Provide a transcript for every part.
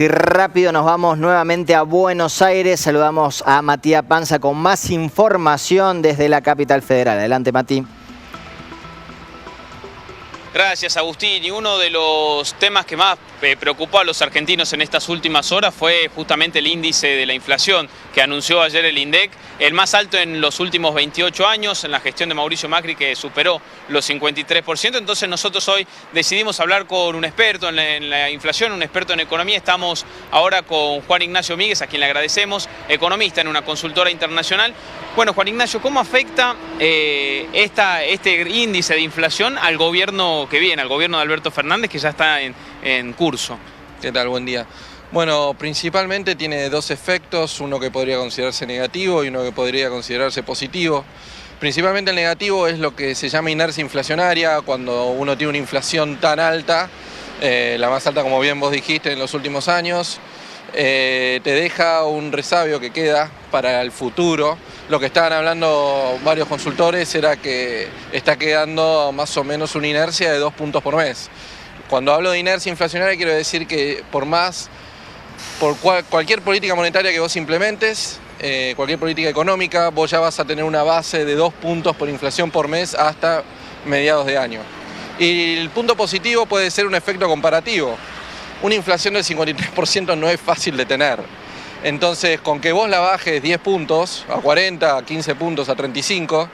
Y rápido nos vamos nuevamente a Buenos Aires. Saludamos a Matías Panza con más información desde la capital federal. Adelante, Mati. Gracias, Agustín. Y uno de los temas que más preocupó a los argentinos en estas últimas horas fue justamente el índice de la inflación que anunció ayer el INDEC, el más alto en los últimos 28 años, en la gestión de Mauricio Macri, que superó los 53%. Entonces nosotros hoy decidimos hablar con un experto en la inflación, un experto en economía. Estamos ahora con Juan Ignacio Míguez, a quien le agradecemos, economista en una consultora internacional. Bueno, Juan Ignacio, ¿cómo afecta este índice de inflación al gobierno que viene, al gobierno de Alberto Fernández, que ya está en curso? ¿Qué tal? Buen día. Bueno, principalmente tiene dos efectos, uno que podría considerarse negativo y uno que podría considerarse positivo. Principalmente el negativo es lo que se llama inercia inflacionaria, cuando uno tiene una inflación tan alta, la más alta, como bien vos dijiste, en los últimos años, te deja un resabio que queda para el futuro. Lo que estaban hablando varios consultores era que está quedando más o menos una inercia de 2 puntos por mes. Cuando hablo de inercia inflacionaria quiero decir que cualquier política monetaria que vos implementes, cualquier política económica, vos ya vas a tener una base de 2 puntos por inflación por mes hasta mediados de año. Y el punto positivo puede ser un efecto comparativo. Una inflación del 53% no es fácil de tener. Entonces, con que vos la bajes 10 puntos, a 40, a 15 puntos, a 35,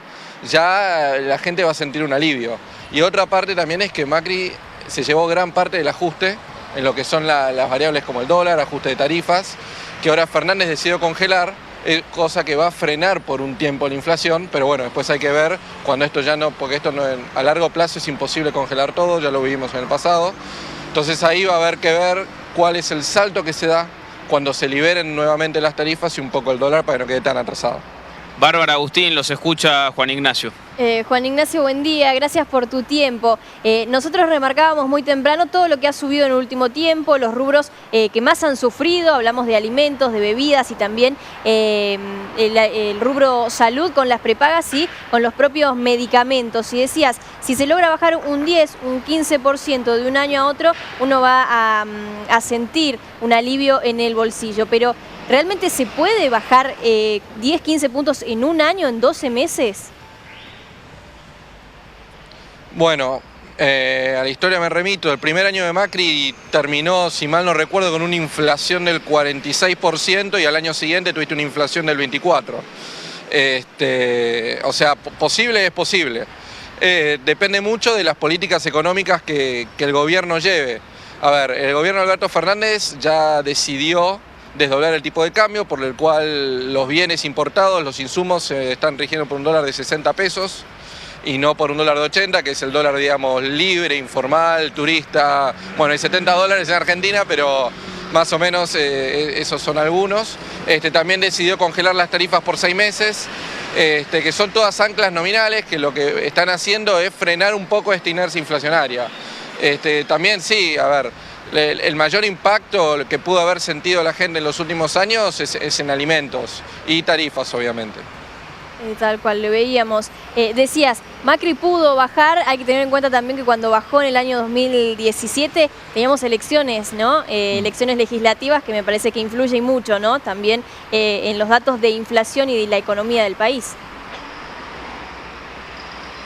ya la gente va a sentir un alivio. Y otra parte también es que Macri se llevó gran parte del ajuste en lo que son las variables como el dólar, ajuste de tarifas, que ahora Fernández decidió congelar, cosa que va a frenar por un tiempo la inflación, pero bueno, después hay que ver cuando esto ya no, porque esto no, a largo plazo es imposible congelar todo, ya lo vivimos en el pasado. Entonces ahí va a haber que ver cuál es el salto que se da cuando se liberen nuevamente las tarifas y un poco el dólar para que no quede tan atrasado. Bárbara, Agustín, los escucha Juan Ignacio. Juan Ignacio, buen día, gracias por tu tiempo. Nosotros remarcábamos muy temprano todo lo que ha subido en el último tiempo, los rubros que más han sufrido, hablamos de alimentos, de bebidas y también el rubro salud con las prepagas y con los propios medicamentos. Y decías, si se logra bajar un 10, un 15% de un año a otro, uno va a sentir un alivio en el bolsillo, pero ¿realmente se puede bajar 10, 15 puntos en un año, en 12 meses? Bueno, a la historia me remito. El primer año de Macri terminó, si mal no recuerdo, con una inflación del 46% y al año siguiente tuviste una inflación del 24%. O sea, posible es posible. Depende mucho de las políticas económicas que el gobierno lleve. A ver, el gobierno de Alberto Fernández ya decidió desdoblar el tipo de cambio, por el cual los bienes importados, los insumos, se están rigiendo por un dólar de 60 pesos y no por un dólar de 80, que es el dólar, digamos, libre, informal, turista. Bueno, hay 70 dólares en Argentina, pero más o menos esos son algunos. También decidió congelar las tarifas por 6 meses, que son todas anclas nominales, que lo que están haciendo es frenar un poco esta inercia inflacionaria. También sí, a ver, el mayor impacto que pudo haber sentido la gente en los últimos años es en alimentos y tarifas, obviamente. Tal cual lo veíamos. Decías, Macri pudo bajar, hay que tener en cuenta también que cuando bajó en el año 2017 teníamos elecciones, ¿no? Elecciones legislativas que me parece que influyen mucho, ¿no? También en los datos de inflación y de la economía del país.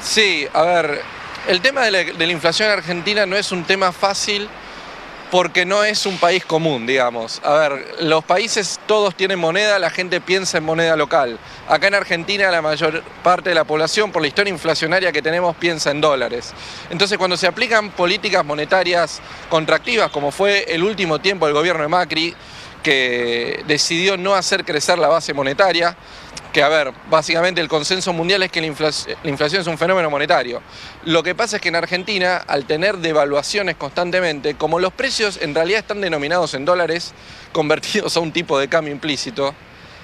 Sí, a ver, el tema de la inflación en Argentina no es un tema fácil porque no es un país común, digamos. A ver, los países todos tienen moneda, la gente piensa en moneda local. Acá en Argentina la mayor parte de la población, por la historia inflacionaria que tenemos, piensa en dólares. Entonces cuando se aplican políticas monetarias contractivas, como fue el último tiempo del gobierno de Macri, que decidió no hacer crecer la base monetaria, que a ver, básicamente el consenso mundial es que la inflación es un fenómeno monetario. Lo que pasa es que en Argentina, al tener devaluaciones constantemente, como los precios en realidad están denominados en dólares, convertidos a un tipo de cambio implícito,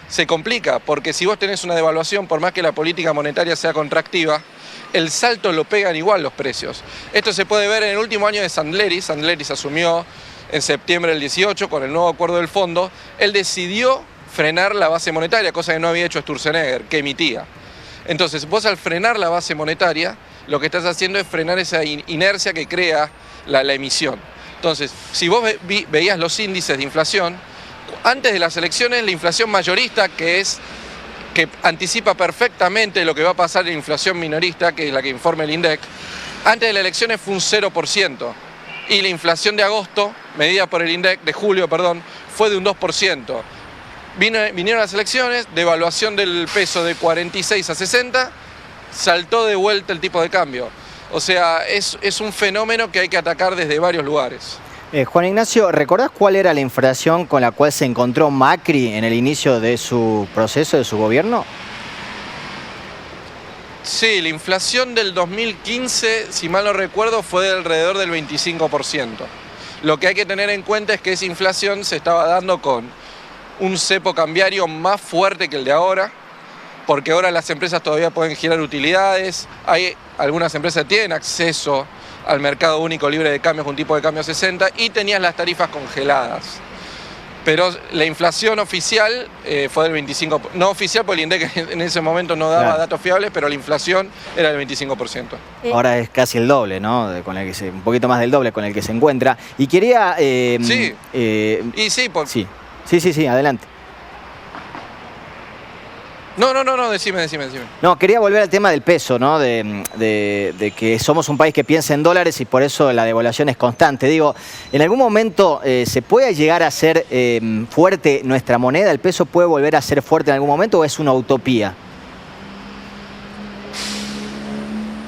se complica, porque si vos tenés una devaluación, por más que la política monetaria sea contractiva, el salto lo pegan igual los precios. Esto se puede ver en el último año de Sandleri. Sandleri se asumió en septiembre del 18 con el nuevo acuerdo del fondo. Él decidió frenar la base monetaria, cosa que no había hecho Sturzenegger, que emitía. Entonces, vos al frenar la base monetaria, lo que estás haciendo es frenar esa inercia que crea la emisión. Entonces, si vos veías los índices de inflación, antes de las elecciones la inflación mayorista, que anticipa perfectamente lo que va a pasar en la inflación minorista, que es la que informa el INDEC, antes de las elecciones fue un 0%. Y la inflación de agosto, medida por el INDEC, de julio, perdón, fue de un 2%. Vinieron las elecciones, devaluación del peso de 46 a 60, saltó de vuelta el tipo de cambio. O sea, es un fenómeno que hay que atacar desde varios lugares. Juan Ignacio, ¿recordás cuál era la inflación con la cual se encontró Macri en el inicio de su proceso, de su gobierno? Sí, la inflación del 2015, si mal no recuerdo, fue de alrededor del 25%. Lo que hay que tener en cuenta es que esa inflación se estaba dando con un cepo cambiario más fuerte que el de ahora, porque ahora las empresas todavía pueden girar utilidades, algunas empresas tienen acceso al mercado único libre de cambios, un tipo de cambio 60, y tenías las tarifas congeladas. Pero la inflación oficial fue del 25%, no oficial porque el INDEC en ese momento no daba datos fiables, pero la inflación era del 25%. Ahora es casi el doble, ¿no? Un poquito más del doble con el que se encuentra. Y quería... Sí, Sí, adelante. No, decime. No, quería volver al tema del peso, ¿no? De que somos un país que piensa en dólares y por eso la devaluación es constante. Digo, ¿en algún momento se puede llegar a ser fuerte nuestra moneda? ¿El peso puede volver a ser fuerte en algún momento o es una utopía?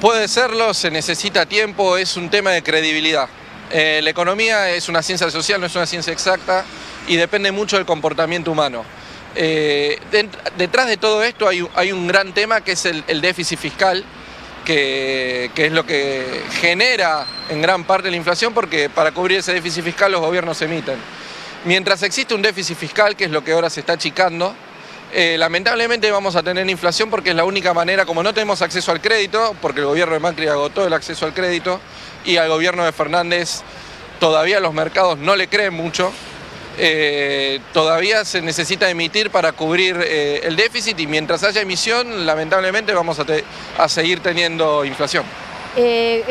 Puede serlo, se necesita tiempo, es un tema de credibilidad. La economía es una ciencia social, no es una ciencia exacta y depende mucho del comportamiento humano. Detrás de todo esto hay un gran tema que es el déficit fiscal, que es lo que genera en gran parte la inflación, porque para cubrir ese déficit fiscal los gobiernos emiten. Mientras existe un déficit fiscal, que es lo que ahora se está achicando, lamentablemente vamos a tener inflación porque es la única manera, como no tenemos acceso al crédito, porque el gobierno de Macri agotó el acceso al crédito y al gobierno de Fernández todavía los mercados no le creen mucho. Todavía se necesita emitir para cubrir el déficit y mientras haya emisión, lamentablemente vamos a seguir teniendo inflación.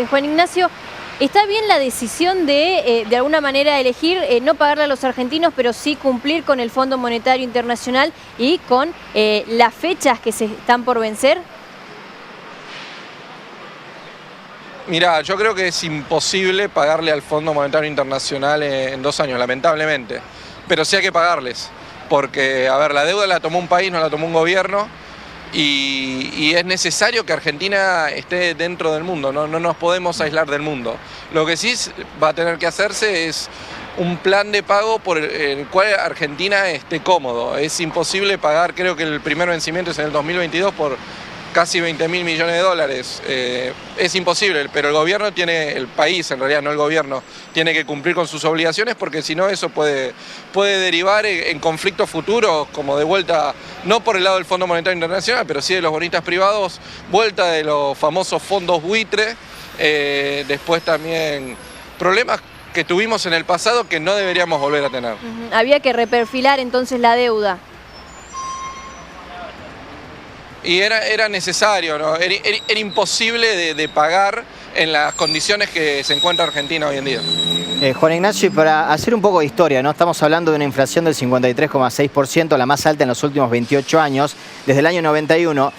Juan Ignacio, ¿está bien la decisión de alguna manera elegir no pagarle a los argentinos, pero sí cumplir con el Fondo Monetario Internacional y con las fechas que se están por vencer? Mirá, yo creo que es imposible pagarle al Fondo Monetario Internacional en 2 años, lamentablemente. Pero sí hay que pagarles, porque, a ver, la deuda la tomó un país, no la tomó un gobierno, y es necesario que Argentina esté dentro del mundo, no nos podemos aislar del mundo. Lo que sí va a tener que hacerse es un plan de pago por el cual Argentina esté cómodo. Es imposible pagar, creo que el primer vencimiento es en el 2022 por casi 20.000 millones de dólares. Es imposible, pero el gobierno el país en realidad, no el gobierno, tiene que cumplir con sus obligaciones porque si no eso puede derivar en conflictos futuros, como de vuelta, no por el lado del Fondo Monetario Internacional, pero sí de los bonistas privados, vuelta de los famosos fondos buitre, después también problemas que tuvimos en el pasado que no deberíamos volver a tener. Había que reperfilar entonces la deuda. Y era necesario, ¿no? Era imposible de pagar en las condiciones que se encuentra Argentina hoy en día. Juan Ignacio, y para hacer un poco de historia, ¿no? Estamos hablando de una inflación del 53,6%, la más alta en los últimos 28 años, desde el año 91.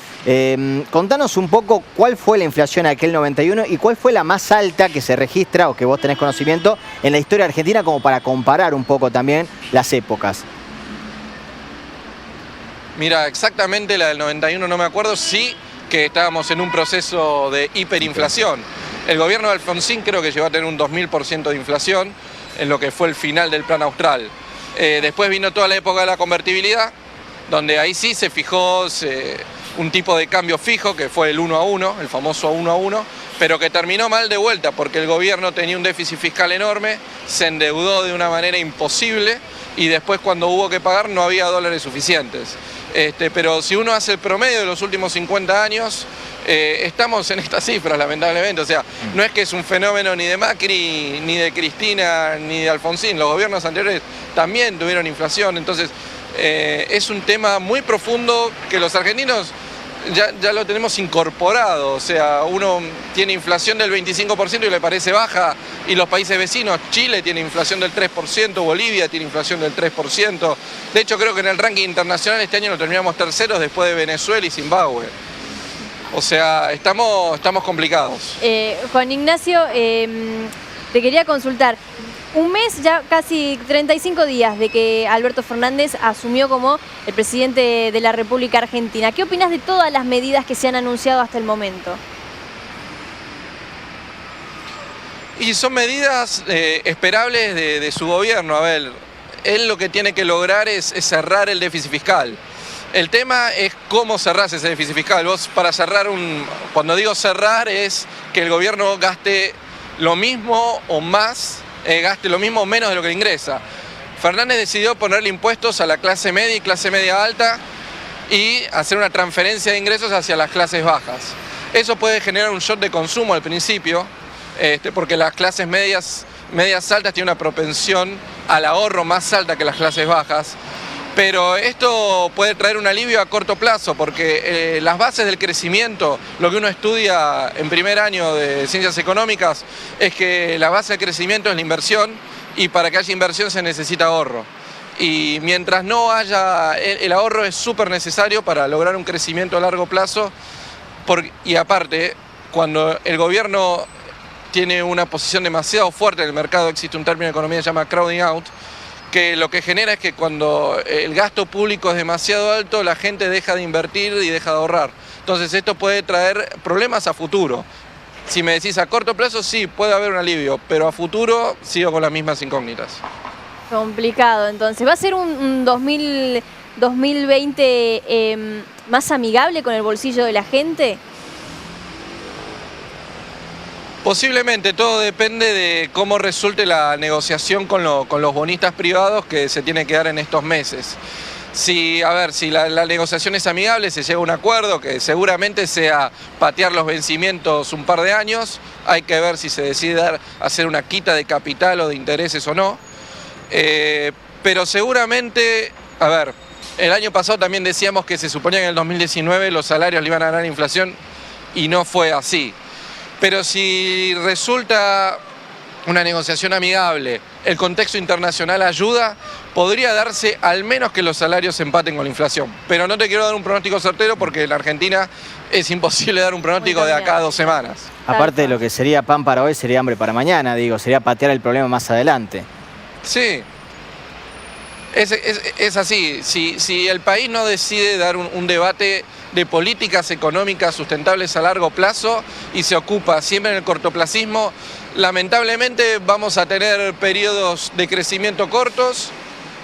Contanos un poco cuál fue la inflación en aquel 91 y cuál fue la más alta que se registra o que vos tenés conocimiento en la historia argentina, como para comparar un poco también las épocas. Mira, exactamente la del 91 no me acuerdo, sí que estábamos en un proceso de hiperinflación. El gobierno de Alfonsín creo que llegó a tener un 2000% de inflación en lo que fue el final del Plan Austral. Después vino toda la época de la convertibilidad, donde ahí sí se fijó un tipo de cambio fijo, que fue el 1 a 1, el famoso 1 a 1, pero que terminó mal de vuelta porque el gobierno tenía un déficit fiscal enorme, se endeudó de una manera imposible y después cuando hubo que pagar no había dólares suficientes. Pero si uno hace el promedio de los últimos 50 años, estamos en estas cifras, lamentablemente. O sea, no es que es un fenómeno ni de Macri, ni de Cristina, ni de Alfonsín. Los gobiernos anteriores también tuvieron inflación. Entonces, es un tema muy profundo que los argentinos ya lo tenemos incorporado, o sea, uno tiene inflación del 25% y le parece baja, y los países vecinos, Chile tiene inflación del 3%, Bolivia tiene inflación del 3%, de hecho creo que en el ranking internacional este año lo terminamos terceros después de Venezuela y Zimbabue. O sea, estamos complicados. Juan Ignacio, te quería consultar. Un mes, ya casi 35 días de que Alberto Fernández asumió como el presidente de la República Argentina. ¿Qué opinas de todas las medidas que se han anunciado hasta el momento? Y son medidas esperables de su gobierno. A ver, él lo que tiene que lograr es cerrar el déficit fiscal. El tema es cómo cerrás ese déficit fiscal. Vos para cerrar cuando digo cerrar es que el gobierno gaste lo mismo o más, gaste lo mismo o menos de lo que le ingresa. Fernández decidió ponerle impuestos a la clase media y clase media alta y hacer una transferencia de ingresos hacia las clases bajas. Eso puede generar un shock de consumo al principio, porque las clases medias altas tienen una propensión al ahorro más alta que las clases bajas. Pero esto puede traer un alivio a corto plazo porque las bases del crecimiento, lo que uno estudia en primer año de ciencias económicas, es que la base del crecimiento es la inversión y para que haya inversión se necesita ahorro. Y mientras no haya, el ahorro es súper necesario para lograr un crecimiento a largo plazo y aparte, cuando el gobierno tiene una posición demasiado fuerte en el mercado, existe un término de economía que se llama crowding out, que lo que genera es que cuando el gasto público es demasiado alto, la gente deja de invertir y deja de ahorrar. Entonces esto puede traer problemas a futuro. Si me decís a corto plazo, sí, puede haber un alivio, pero a futuro sigo con las mismas incógnitas. Complicado, entonces. ¿Va a ser un 2020 más amigable con el bolsillo de la gente? Posiblemente, todo depende de cómo resulte la negociación con los bonistas privados que se tiene que dar en estos meses. Si la negociación es amigable, se llega a un acuerdo que seguramente sea patear los vencimientos un par de años, hay que ver si se decide hacer una quita de capital o de intereses o no. Pero seguramente, el año pasado también decíamos que se suponía que en el 2019 los salarios le iban a ganar inflación y no fue así. Pero si resulta una negociación amigable, el contexto internacional ayuda, podría darse al menos que los salarios empaten con la inflación. Pero no te quiero dar un pronóstico certero porque en Argentina es imposible dar un pronóstico de acá a 2 semanas. Aparte de lo que sería pan para hoy, sería hambre para mañana, sería patear el problema más adelante. Sí, es así. Si el país no decide dar un debate de políticas económicas sustentables a largo plazo y se ocupa siempre en el cortoplacismo, lamentablemente vamos a tener periodos de crecimiento cortos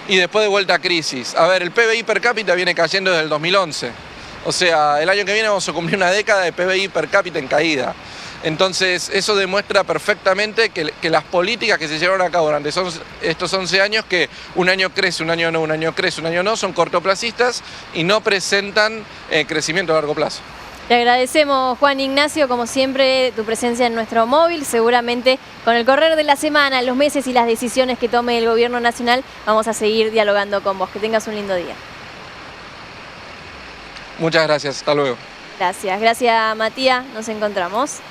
y después de vuelta a crisis. El PBI per cápita viene cayendo desde el 2011. O sea, el año que viene vamos a cumplir una década de PBI per cápita en caída. Entonces, eso demuestra perfectamente que las políticas que se llevaron a cabo durante estos 11 años, que un año crece, un año no, un año crece, un año no, son cortoplacistas y no presentan crecimiento a largo plazo. Te agradecemos, Juan Ignacio, como siempre, tu presencia en nuestro móvil. Seguramente con el correr de la semana, los meses y las decisiones que tome el gobierno nacional, vamos a seguir dialogando con vos. Que tengas un lindo día. Muchas gracias, hasta luego. Gracias, Matías, nos encontramos.